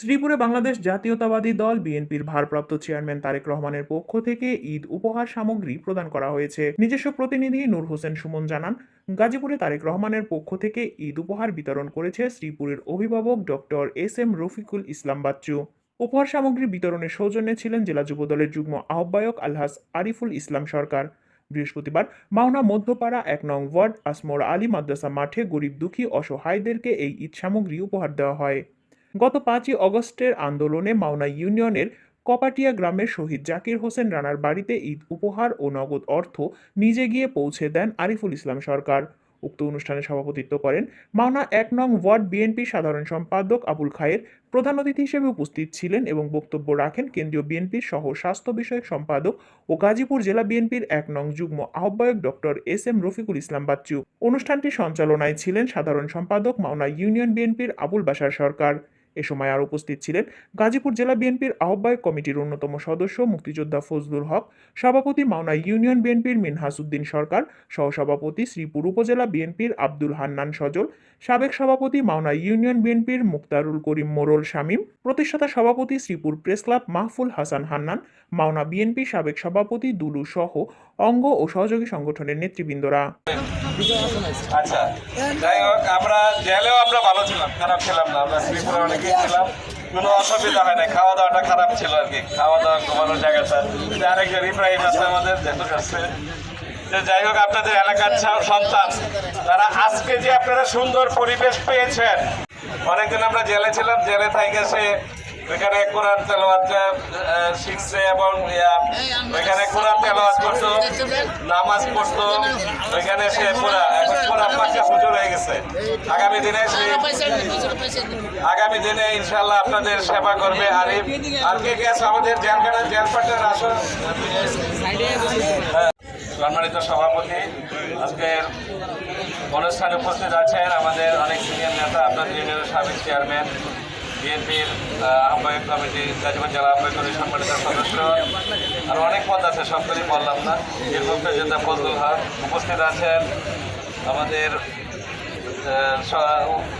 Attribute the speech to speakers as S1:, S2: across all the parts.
S1: শ্রীপুরে বাংলাদেশ জাতীয়তাবাদী দল বিএনপির ভারপ্রাপ্ত চেয়ারম্যান তারেক রহমানের পক্ষ থেকে ঈদ উপহার সামগ্রী প্রদান করা হয়েছে। নিজস্ব প্রতিনিধি নূর হোসেন সুমন জানান, গাজীপুরে তারেক রহমানের পক্ষ থেকে ঈদ উপহার বিতরণ করেছে শ্রীপুরের অভিভাবক ডক্টর এস রফিকুল ইসলাম বাচ্চু। উপহার সামগ্রী বিতরণের সৌজন্যে ছিলেন জেলা যুবদলের যুগ্ম আহ্বায়ক আলহাজ আরিফুল ইসলাম সরকার। বৃহস্পতিবার মাওনা মধ্যপাড়া ১ নং ওয়ার্ড আসমর আলী মাদ্রাসা মাঠে গরিব দুঃখী অসহায়দেরকে এই ঈদ সামগ্রী উপহার দেওয়া হয়। গত ৫ই অগস্টের আন্দোলনে মাওনা ইউনিয়নের কপাটিয়া গ্রামের শহীদ জাকির হোসেন রানার বাড়িতে ঈদ উপহার ও নগদ অর্থ নিজে গিয়ে পৌঁছে দেন আরিফুল ইসলাম সরকার। উক্ত অনুষ্ঠানে সভাপতিত্ব করেন মাওনা ১ নং ওয়ার্ড বিএনপি সাধারণ সম্পাদক আবুল খায়ের। প্রধান অতিথি হিসেবে উপস্থিত ছিলেন এবং বক্তব্য রাখেন কেন্দ্রীয় বিএনপির সহ স্বাস্থ্য বিষয়ক সম্পাদক ও গাজীপুর জেলা বিএনপির ১ নং যুগ্ম আহ্বায়ক ডক্টর এস রফিকুল ইসলাম বাচ্চু। অনুষ্ঠানটি সঞ্চালনায় ছিলেন সাধারণ সম্পাদক মাওনা ইউনিয়ন বিএনপির আবুল বাশার সরকার। এ সময় আর উপস্থিত ছিলেন গাজীপুর জেলা বিএনপির আহ্বায়ক কমিটির অন্যতম সদস্য মুক্তিযোদ্ধা ফজলুল হক, সভাপতি মাওনা ইউনিয়ন বিএনপির মিনহাস উদ্দিন সরকার, সহসভাপতি শ্রীপুর উপজেলা বিএনপির আব্দুল হান্নান সজল, সাবেক সভাপতি মাওনা ইউনিয়ন বিএনপির মুক্তারুল করিম মোরল শামীম, প্রতিষ্ঠাতা সভাপতি Sreepur press club Mahful Hasan Hannan, Mawna BNP সাবেক সভাপতি দুলু সহ অঙ্গ ও সহযোগী সংগঠনের নেতৃবৃন্দরা।
S2: আচ্ছা, যাই হোক, আমরা জেলেও আমরা ভালো ছিলাম, খারাপ ছিলাম না। আমরা শ্রীপুরে অনেকেই ছিলাম, কোনো অসুবিধা হয় না। খাওয়া দাওয়াটা খারাপ ছিল আর কি, খাওয়া দাওয়া ঘুমানোর জায়গাটা। আরেকজন ইব্রাহিম আছে আমাদের, যেহেতু কাছে। যাই হোক, আপনাদের এলাকার সন্তান তারা আজকে যে আপনারা সুন্দর পরিবেশ পেয়েছেন। অনেকদিন আমরা জেলে ছিলাম, জেলে থেকে সে ওইখানে কোরআন তেলাওয়াত শিখছে এবং ওইখানে কোরআন তেলাওয়াত করতো, নামাজ পড়তো। ওইখানে সে পুরা পাঁচটা হুজুর হয়ে গেছে। আগামী দিনে ইনশাল্লাহ আপনাদের সেবা করবে। আর কে কে আছে আমাদের জেলখানা জেলপাটের আসন সম্মানিত সভাপতি, আজকের অনুষ্ঠানে উপস্থিত আছেন আমাদের অনেক সিনিয়র নেতা, আপনাদের ইউনিয়নের সাবেক চেয়ারম্যান, বিএনপির আহ্বায়ক কমিটি, গাজীপুর জেলা আহ্বায়ক কমিটির সম্মানিত সদস্য, আর অনেক পদ আছে, সবগুলি বললাম না। এর মুক্তিযোদ্ধা ফজলুল হক উপস্থিত আছেন। আমাদের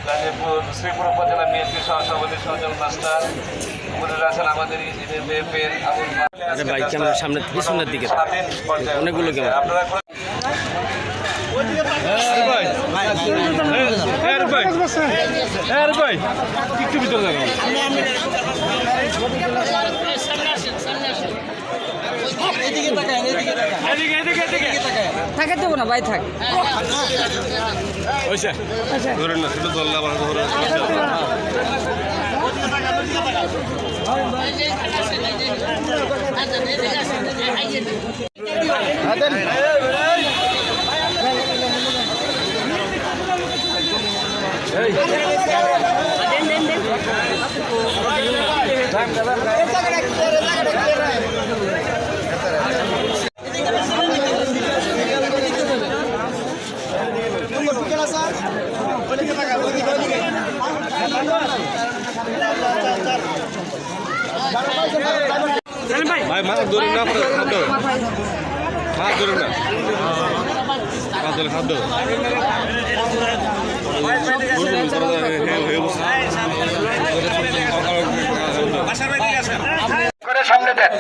S2: গাজীপুর শ্রীপুর উপজেলা বিএনপির সহসভাপতি সজল মাস্টার উপস্থিত আছেন। আমাদের বিএনপির
S3: সামনের পিছনের দিকে অনেকগুলো
S2: আপনারা
S3: একটু ভিতরে থাকে দেবো না ভাই, থাক ধরেন না, সেটা ধরলে আবার ভাই মাছ ধরুন না, খাদ্য মাছ ধরুন না, খাদ্য
S2: সামনে দেন।